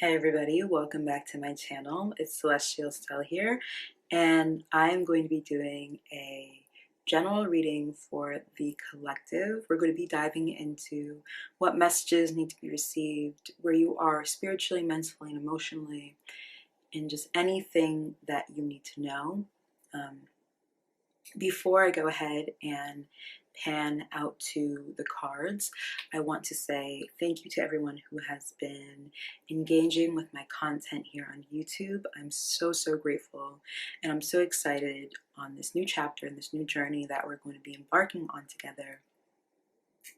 Hey everybody, welcome back to my channel. It's Celestial Stell here, and I am going to be doing a general reading for the collective. We're going to be diving into what messages need to be received, where you are spiritually, mentally, and emotionally, and just anything that you need to know. Before I go ahead and pan out to the cards, I want to say thank you to everyone who has been engaging with my content here on YouTube. I'm so grateful, and I'm so excited on this new chapter and this new journey that we're going to be embarking on together.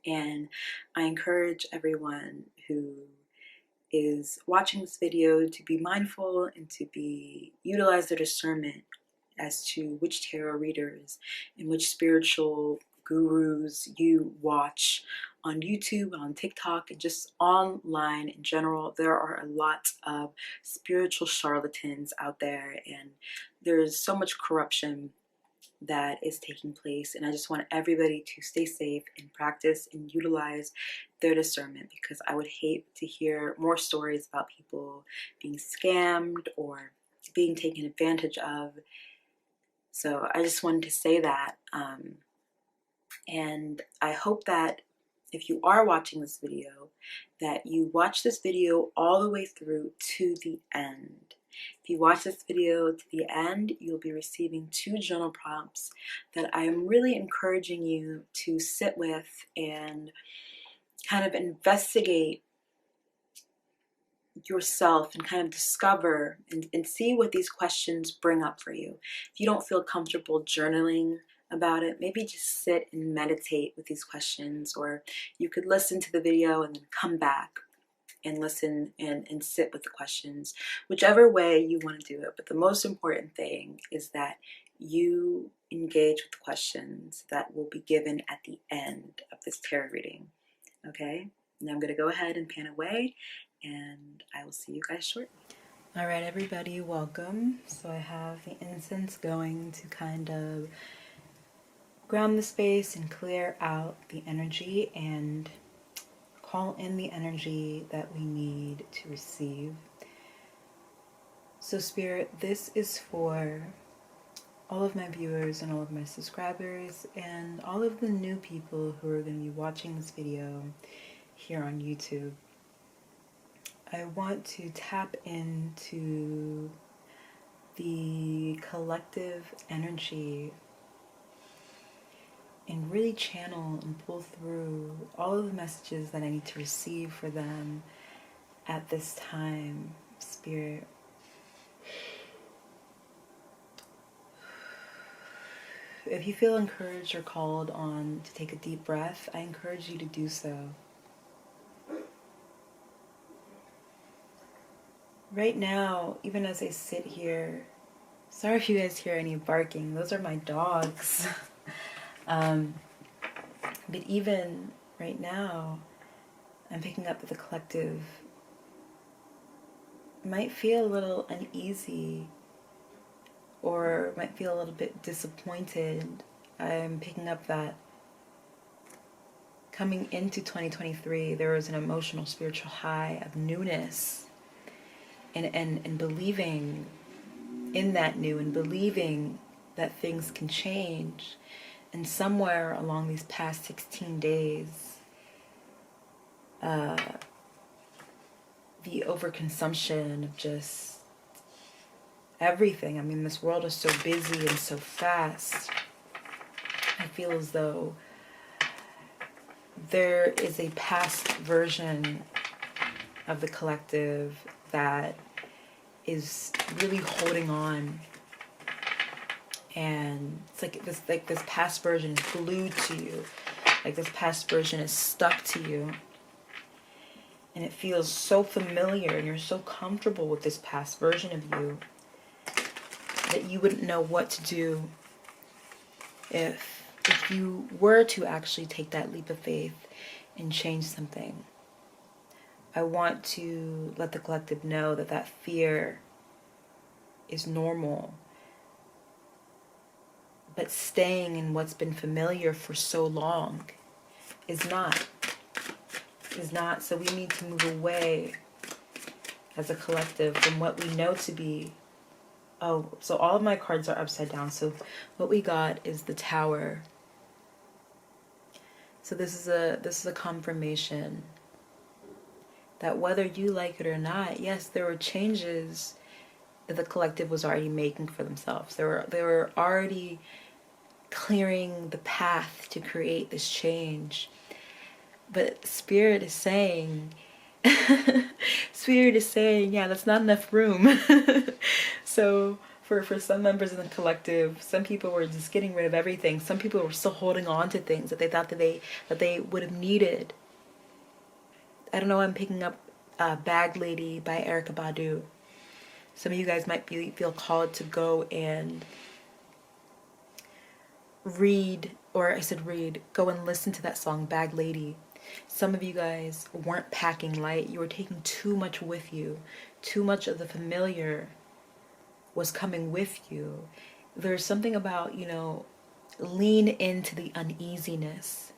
And I encourage everyone who is watching this video to be mindful and to utilize their discernment as to which tarot readers and which spiritual gurus you watch on YouTube, on TikTok, and just online in general. There are a lot of spiritual charlatans out there, and there's so much corruption that is taking place, and I just want everybody to stay safe and practice and utilize their discernment, because I would hate to hear more stories about people being scammed or being taken advantage of. So I just wanted to say that, and I hope that if you are watching this video, that you watch this video all the way through to the end. If you watch this video to the end, you'll be receiving 2 journal prompts that I am really encouraging you to sit with and kind of investigate yourself and kind of discover and see what these questions bring up for you. If you don't feel comfortable journaling about it, maybe just sit and meditate with these questions, or you could listen to the video and then come back and listen and sit with the questions, whichever way you want to do it. But the most important thing is that you engage with the questions that will be given at the end of this tarot reading. Okay, now I'm going to go ahead and pan away, and I will see you guys shortly. All right, everybody, welcome. So I have the incense going to kind of ground the space and clear out the energy and call in the energy that we need to receive. So Spirit, this is for all of my viewers and all of my subscribers and all of the new people who are going to be watching this video here on YouTube. I want to tap into the collective energy and really channel and pull through all of the messages that I need to receive for them at this time, Spirit. If you feel encouraged or called on to take a deep breath, I encourage you to do so. Right now, even as I sit here, sorry if you guys hear any barking, those are my dogs. But even right now, I'm picking up that the collective might feel a little uneasy or might feel a little bit disappointed. I'm picking up that coming into 2023, there was an emotional, spiritual high of newness and believing in that new and believing that things can change. And somewhere along these past 16 days, the overconsumption of just everything. I mean, this world is so busy and so fast. I feel as though there is a past version of the collective that is really holding on. And it's like this past version is glued to you. Like this past version is stuck to you. And it feels so familiar, and you're so comfortable with this past version of you that you wouldn't know what to do if you were to actually take that leap of faith and change something. I want to let the collective know that that fear is normal. But staying in what's been familiar for so long is not. So we need to move away as a collective from what we know to be. Oh, so all of my cards are upside down. So what we got is the Tower. So this is a confirmation that whether you like it or not, yes, there were changes that the collective was already making for themselves. They were already clearing the path to create this change. But Spirit is saying, Spirit is saying, yeah, that's not enough room. So for some members in the collective, some people were just getting rid of everything. Some people were still holding on to things that they thought that they would have needed. I don't know, I'm picking up Bag Lady by Erykah Badu. Some of you guys might feel called to go and read, or I said read, go and listen to that song, Bag Lady. Some of you guys weren't packing light. You were taking too much with you. Too much of the familiar was coming with you. There's something about, you know, lean into the uneasiness.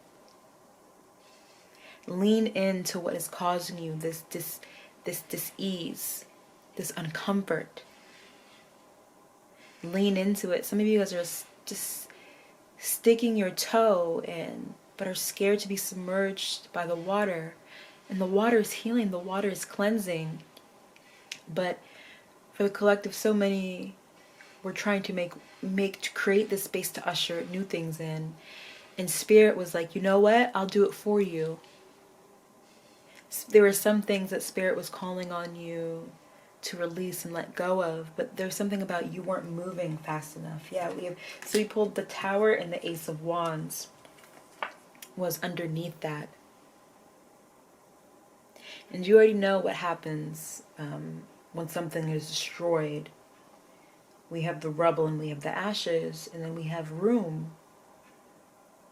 Lean into what is causing you this dis-ease, this uncomfort. Lean into it. Some of you guys are just sticking your toe in, but are scared to be submerged by the water. And the water is healing, the water is cleansing. But for the collective, so many were trying to create this space to usher new things in. And Spirit was like, you know what? I'll do it for you. There were some things that Spirit was calling on you to release and let go of, but there's something about you weren't moving fast enough. Yeah, so we pulled the Tower, and the Ace of Wands was underneath that. And you already know what happens when something is destroyed. We have the rubble and we have the ashes, and then we have room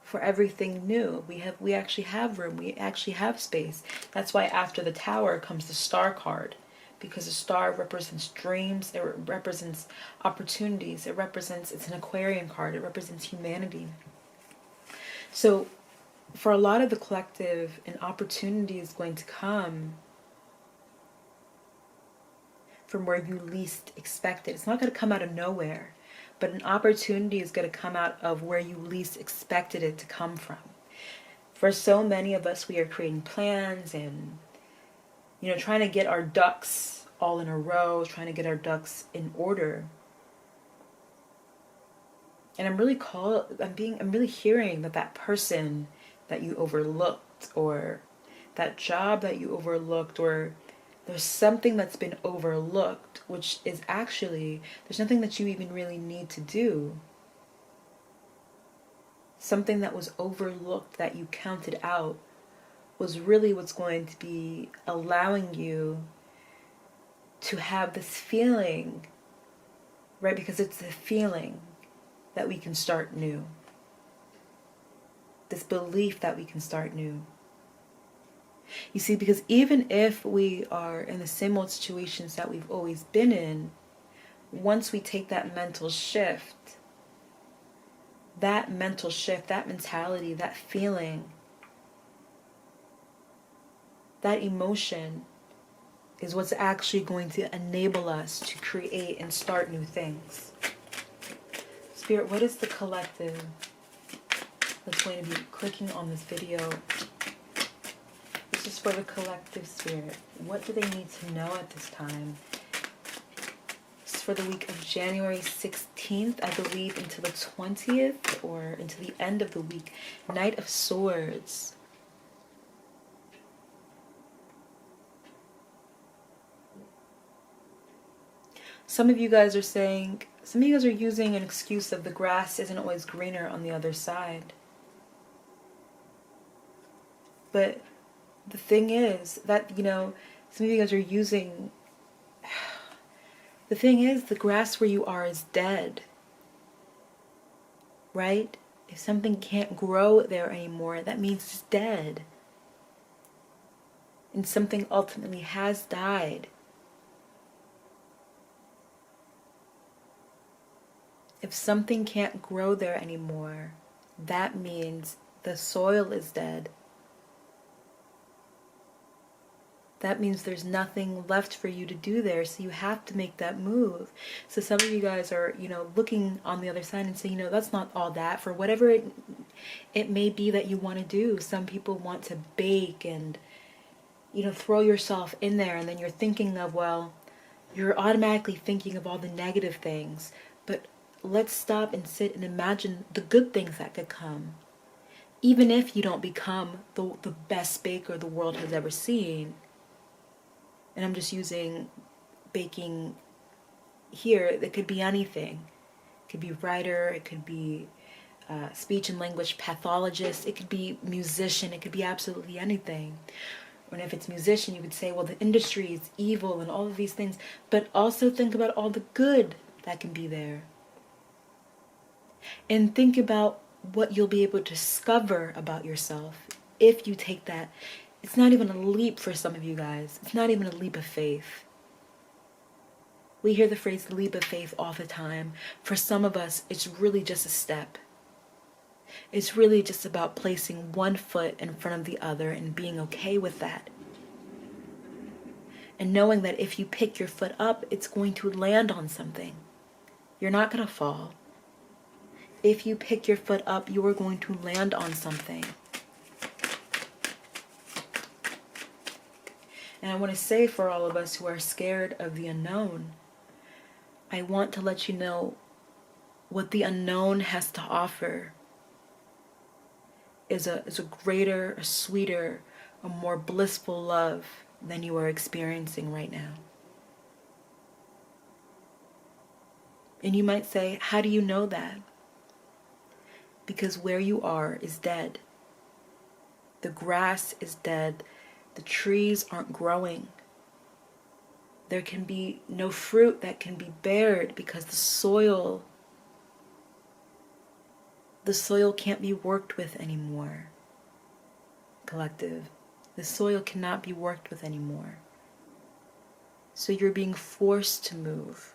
for everything new. We actually have room. We actually have space. That's why after the Tower comes the Star card, because the Star represents dreams. It represents opportunities. It's an Aquarian card. It represents humanity. So for a lot of the collective, an opportunity is going to come from where you least expect it. It's not going to come out of nowhere, but an opportunity is going to come out of where you least expected it to come from. For so many of us, we are creating plans and, you know, trying to get our ducks all in a row, trying to get our ducks in order. And I'm really hearing that person that you overlooked, or that job that you overlooked, or there's something that's been overlooked, which is actually, there's nothing that you even really need to do. Something that was overlooked that you counted out was really what's going to be allowing you to have this feeling, right? Because it's the feeling that we can start new. This belief that we can start new. You see, because even if we are in the same old situations that we've always been in, once we take that mental shift, that mentality, that feeling, that emotion is what's actually going to enable us to create and start new things. Spirit, what is the collective that's going to be clicking on this video? This is for the collective, Spirit. What do they need to know at this time? This is for the week of January 16th, I believe, until the 20th, or until the end of the week. Knight of Swords. Some of you guys are using an excuse of the grass isn't always greener on the other side. But the thing is that, you know, some of you guys are using, the thing is, the grass where you are is dead, right? If something can't grow there anymore, that means it's dead. And something ultimately has died. If something can't grow there anymore, that means the soil is dead. that means there's nothing left for you to do there. So you have to make that move. So some of you guys are, looking on the other side and saying, that's not all that, for whatever it may be that you want to do. Some people want to bake and, throw yourself in there, and then you're thinking of, you're automatically thinking of all the negative things. But let's stop and sit and imagine the good things that could come. Even if you don't become the best baker the world has ever seen, and I'm just using baking here, it could be anything. It could be writer, it could be speech and language pathologist, it could be musician, it could be absolutely anything. And if it's musician, you would say, well, the industry is evil and all of these things, but also think about all the good that can be there. And think about what you'll be able to discover about yourself if you take that. It's not even a leap for some of you guys. It's not even a leap of faith. We hear the phrase leap of faith all the time. For some of us, it's really just a step. It's really just about placing one foot in front of the other and being okay with that. And knowing that if you pick your foot up, it's going to land on something. You're not going to fall. If you pick your foot up, you are going to land on something. And I want to say, for all of us who are scared of the unknown, I want to let you know what the unknown has to offer is a greater, a sweeter, a more blissful love than you are experiencing right now. And you might say, how do you know that? Because where you are is dead. The grass is dead. The trees aren't growing. There can be no fruit that can be bared because the soil can't be worked with anymore. Collective. The soil cannot be worked with anymore. So you're being forced to move.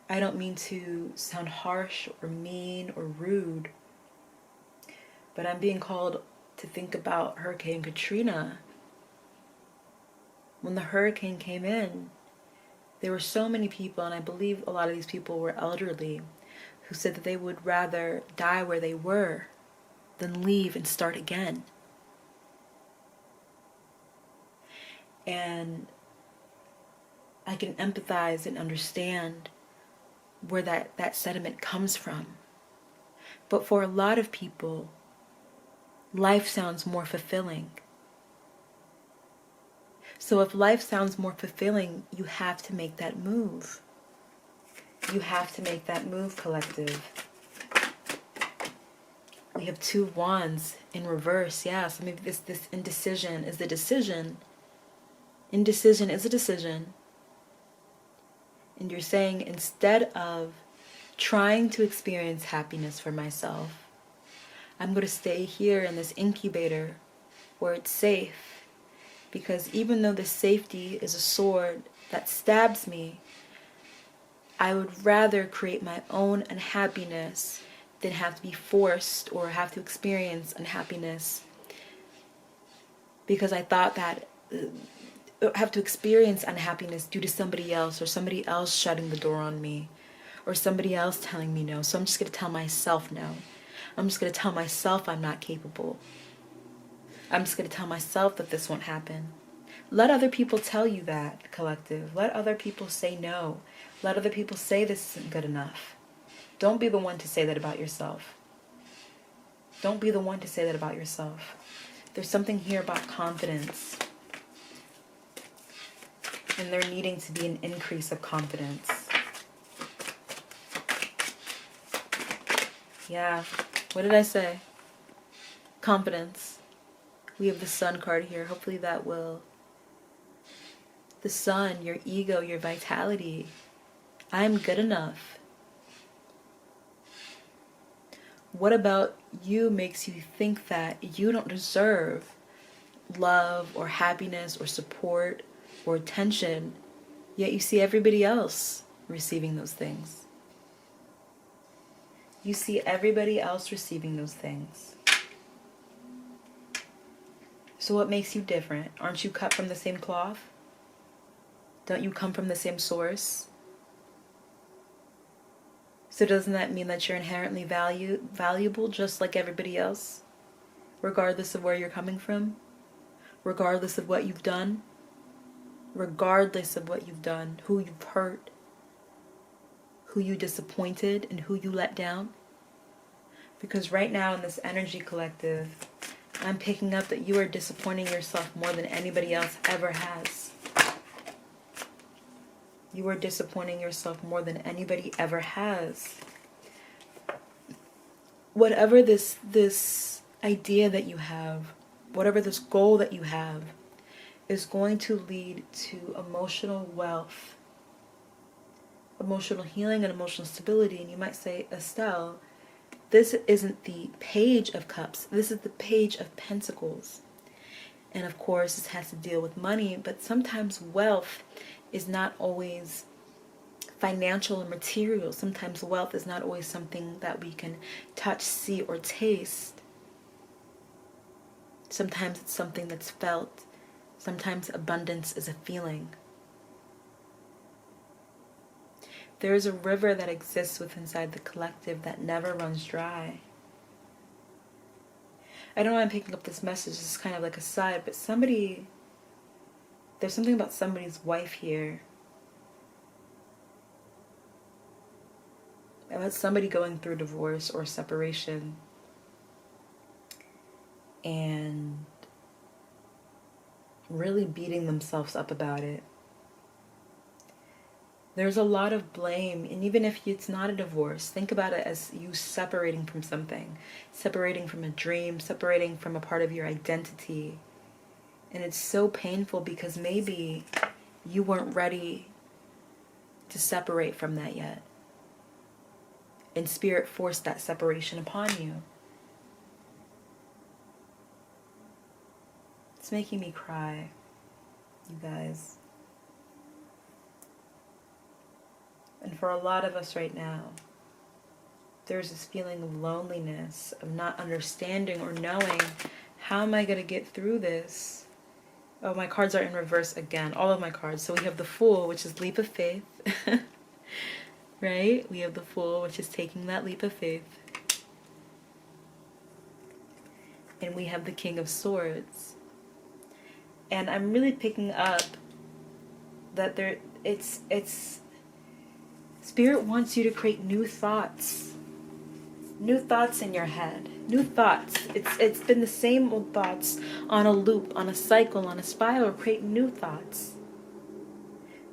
I don't mean to sound harsh or mean or rude, but I'm being called to think about Hurricane Katrina. When the hurricane came in, there were so many people, and I believe a lot of these people were elderly, who said that they would rather die where they were than leave and start again. And I can empathize and understand where that sentiment comes from. But for a lot of people, life sounds more fulfilling. So if life sounds more fulfilling, you have to make that move. You have to make that move, collective. We have 2 wands in reverse. Yeah, so maybe this indecision is the decision. Indecision is a decision. And you're saying, instead of trying to experience happiness for myself, I'm going to stay here in this incubator where it's safe. Because even though the safety is a sword that stabs me, I would rather create my own unhappiness than have to be forced or have to experience unhappiness. Because I thought that have to experience unhappiness due to somebody else, or somebody else shutting the door on me, or somebody else telling me no. So I'm just going to tell myself no. I'm just going to tell myself I'm not capable. I'm just going to tell myself that this won't happen. Let other people tell you that, collective. Let other people say no. Let other people say this isn't good enough. Don't be the one to say that about yourself. Don't be the one to say that about yourself. There's something here about confidence. And there needing to be an increase of confidence. Yeah, what did I say? Confidence. We have the Sun card here. Hopefully that will... The Sun, your ego, your vitality. I'm good enough. What about you makes you think that you don't deserve love or happiness or support or attention, yet you see everybody else receiving those things? You see everybody else receiving those things. So what makes you different? Aren't you cut from the same cloth? Don't you come from the same source? So doesn't that mean that you're inherently valuable just like everybody else? Regardless of where you're coming from? Regardless of what you've done? Regardless of what you've done, who you've hurt, who you disappointed, and who you let down? Because right now in this energy collective, I'm picking up that you are disappointing yourself more than anybody else ever has. You are disappointing yourself more than anybody ever has. Whatever this idea that you have, whatever this goal that you have, is going to lead to emotional wealth, emotional healing, and emotional stability. And you might say, Estelle, this isn't the Page of Cups. This is the Page of Pentacles. And of course, this has to deal with money, but sometimes wealth is not always financial and material. Sometimes wealth is not always something that we can touch, see, or taste. Sometimes it's something that's felt. Sometimes abundance is a feeling. There is a river that exists within inside the collective that never runs dry. I don't know why I'm picking up this message. It's kind of like a side, but there's something about somebody's wife here. About somebody going through divorce or separation. And really beating themselves up about it. There's a lot of blame, and even if it's not a divorce, think about it as you separating from something, separating from a dream, separating from a part of your identity. And it's so painful because maybe you weren't ready to separate from that yet. And Spirit forced that separation upon you. It's making me cry, you guys. And for a lot of us right now, there's this feeling of loneliness, of not understanding or knowing, how am I going to get through this? Oh, my cards are in reverse again, all of my cards. So we have the Fool, which is leap of faith, right? We have the Fool, which is taking that leap of faith. And we have the King of Swords. And I'm really picking up that it's Spirit wants you to create new thoughts. New thoughts in your head. New thoughts. It's been the same old thoughts on a loop, on a cycle, on a spiral. Create new thoughts.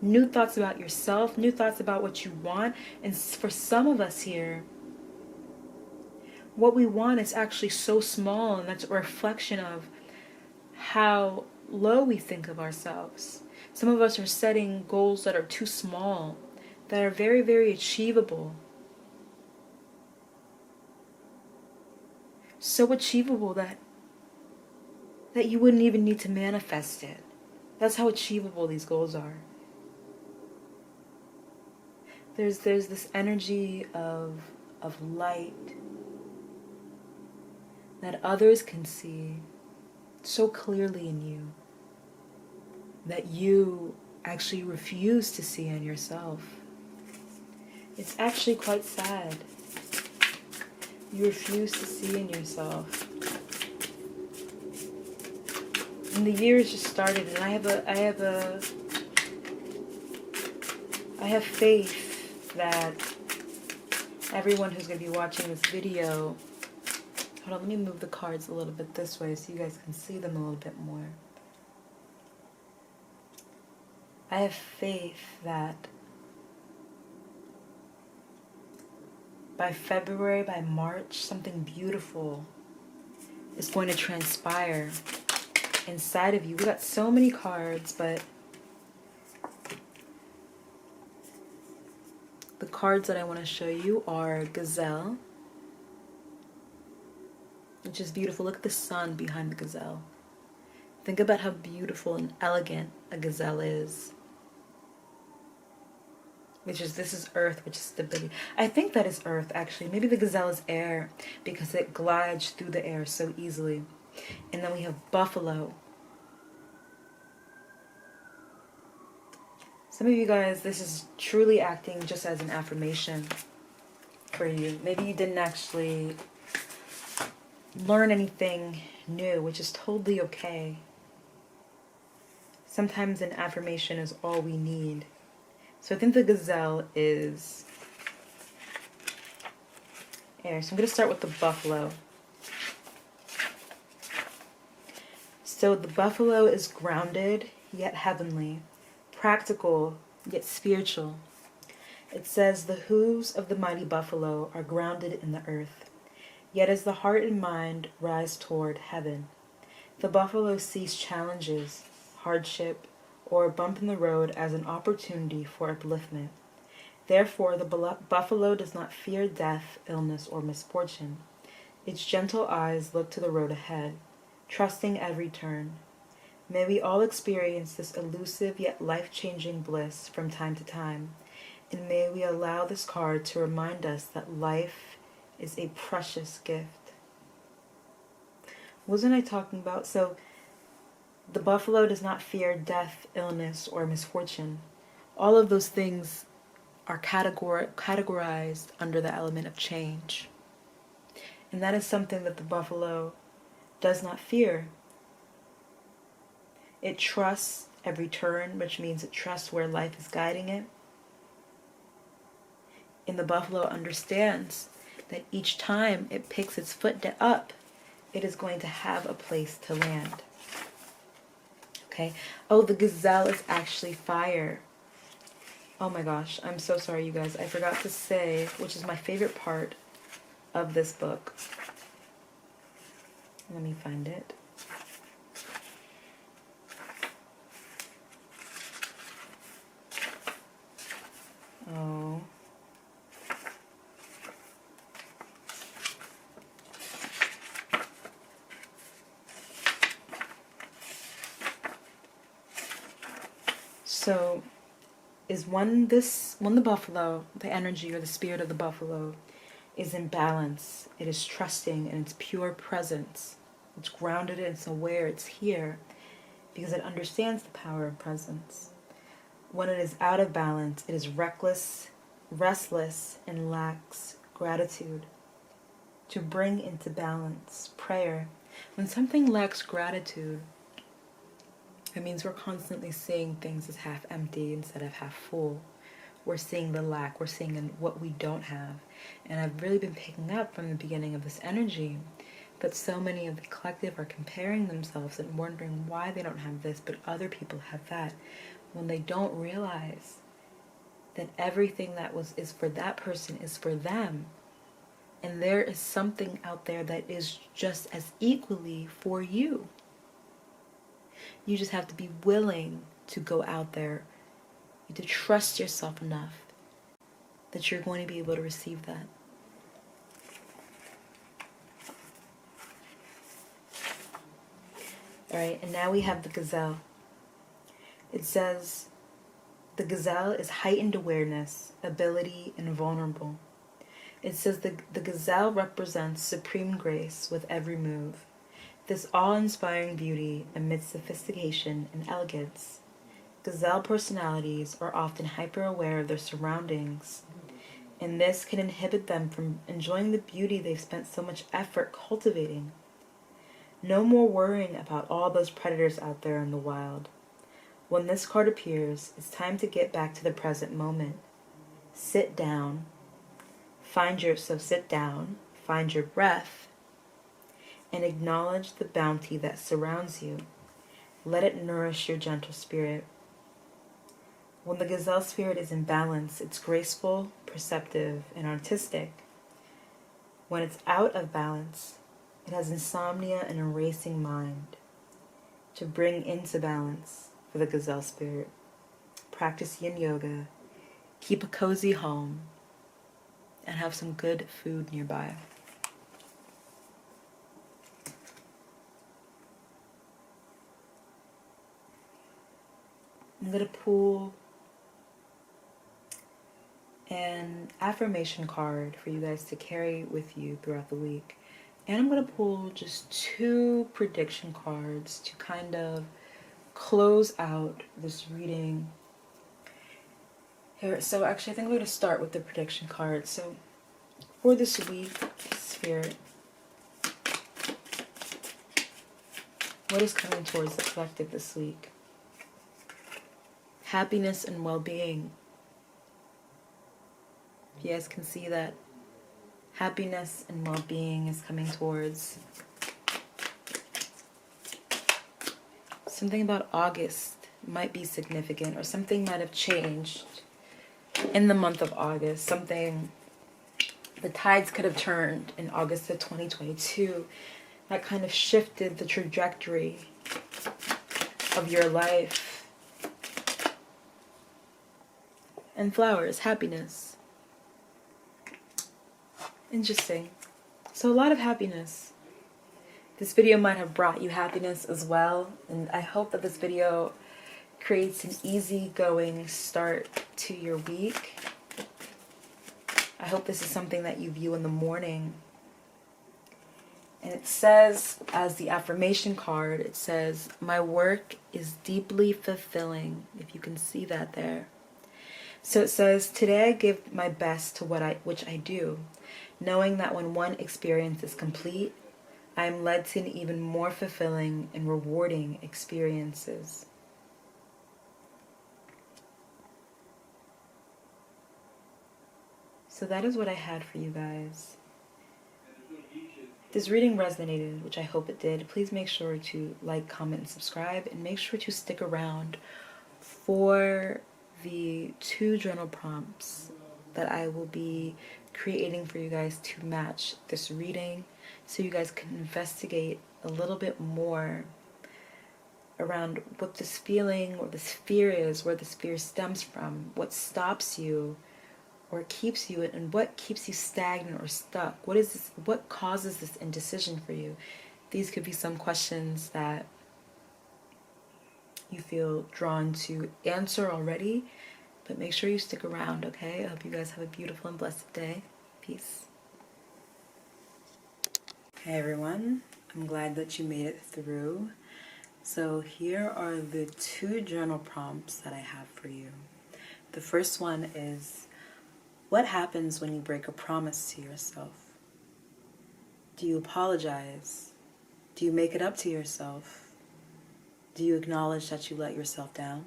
New thoughts about yourself. New thoughts about what you want. And for some of us here, what we want is actually so small, and that's a reflection of how low we think of ourselves. Some of us are setting goals that are too small, that are very, very achievable. So achievable that you wouldn't even need to manifest it. That's how achievable these goals are. There's this energy of light that others can see so clearly in you that you actually refuse to see in yourself. It's actually quite sad. You refuse to see in yourself. And the years just started, and I have faith that everyone who's going to be watching this video, hold on, let me move the cards a little bit this way so you guys can see them a little bit more. I have faith that by February, by March, something beautiful is going to transpire inside of you. We got so many cards, but the cards that I want to show you are Gazelle, which is beautiful. Look at the sun behind the gazelle. Think about how beautiful and elegant a gazelle is. This is earth, which is stability. I think that is earth, actually. Maybe the gazelle is air because it glides through the air so easily. And then we have buffalo. Some of you guys, this is truly acting just as an affirmation for you. Maybe you didn't actually learn anything new, which is totally okay. Sometimes an affirmation is all we need. So I think the gazelle is air. So I'm going to start with the buffalo. So the buffalo is grounded yet heavenly, practical yet spiritual. It says the hooves of the mighty buffalo are grounded in the earth, yet as the heart and mind rise toward heaven, the buffalo sees challenges, hardship, or a bump in the road as an opportunity for upliftment. Therefore, the buffalo does not fear death, illness, or misfortune. Its gentle eyes look to the road ahead, trusting every turn. May we all experience this elusive yet life-changing bliss from time to time, and may we allow this card to remind us that life is a precious gift. Wasn't I talking about? So, the buffalo does not fear death, illness, or misfortune. All of those things are categorized under the element of change. And that is something that the buffalo does not fear. It trusts every turn, which means it trusts where life is guiding it. And the buffalo understands that each time it picks its foot up, it is going to have a place to land. Okay? Oh, the gazelle is actually fire. Oh my gosh, I'm so sorry, you guys. I forgot to say, which is my favorite part of this book. Let me find it. Oh. So, when the buffalo, the energy or the spirit of the buffalo is in balance, it is trusting in its pure presence. It's grounded, it's aware, it's here, because it understands the power of presence. When it is out of balance, it is reckless, restless, and lacks gratitude. To bring into balance, prayer. When something lacks gratitude, it means we're constantly seeing things as half empty instead of half full. We're seeing the lack, we're seeing what we don't have. And I've really been picking up from the beginning of this energy that so many of the collective are comparing themselves and wondering why they don't have this, but other people have that, when they don't realize that everything that is for that person is for them. And there is something out there that is just as equally for you. You just have to be willing to go out there, to trust yourself enough that you're going to be able to receive that. All right, and now we have the gazelle. It says, the gazelle is heightened awareness, ability, and vulnerable. It says the gazelle represents supreme grace with every move. This awe-inspiring beauty amidst sophistication and elegance. Gazelle personalities are often hyper-aware of their surroundings, and this can inhibit them from enjoying the beauty they've spent so much effort cultivating. No more worrying about all those predators out there in the wild. When this card appears, it's time to get back to the present moment. Sit down, find your breath, and acknowledge the bounty that surrounds you. Let it nourish your gentle spirit. When the gazelle spirit is in balance, it's graceful, perceptive, and artistic. When it's out of balance, it has insomnia and a racing mind. To bring into balance for the gazelle spirit, practice yin yoga, keep a cozy home, and have some good food nearby. I'm going to pull an affirmation card for you guys to carry with you throughout the week. And I'm going to pull just 2 prediction cards to kind of close out this reading here. So actually, I think I'm going to start with the prediction cards. So for this week, Spirit, what is coming towards the collective this week? Happiness and well-being. If you guys can see that, happiness and well-being is coming towards. Something about August might be significant, or something might have changed in the month of August. Something, the tides could have turned in August of 2022 that kind of shifted the trajectory of your life. And flowers, happiness. Interesting. So a lot of happiness. This video might have brought you happiness as well, and I hope that this video creates an easygoing start to your week. I hope this is something that you view in the morning. And it says, as the affirmation card, it says, my work is deeply fulfilling, if you can see that there. So it says, today I give my best to which I do, knowing that when one experience is complete, I am led to an even more fulfilling and rewarding experiences. So that is what I had for you guys. If this reading resonated, which I hope it did, please make sure to like, comment, and subscribe, and make sure to stick around for the 2 journal prompts that I will be creating for you guys to match this reading, so you guys can investigate a little bit more around what this feeling or this fear is, where this fear stems from, what stops you or keeps you, and what keeps you stagnant or stuck. What is this? What causes this indecision for you? These could be some questions that you feel drawn to answer already, but make sure you stick around, okay? I hope you guys have a beautiful and blessed day. Peace. Hey everyone, I'm glad that you made it through. So here are the 2 journal prompts that I have for you. The first one is, what happens when you break a promise to yourself? Do you apologize? Do you make it up to yourself? Do you acknowledge that you let yourself down?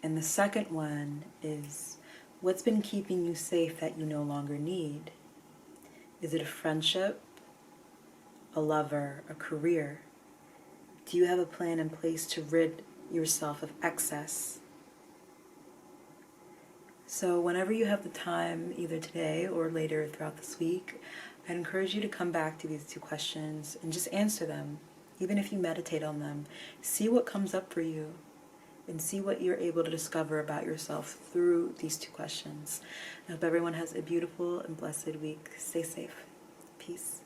And the second one is, what's been keeping you safe that you no longer need? Is it a friendship, a lover, a career? Do you have a plan in place to rid yourself of excess? So whenever you have the time, either today or later throughout this week, I'd encourage you to come back to these 2 questions and just answer them. Even if you meditate on them, see what comes up for you and see what you're able to discover about yourself through these 2 questions. I hope everyone has a beautiful and blessed week. Stay safe. Peace.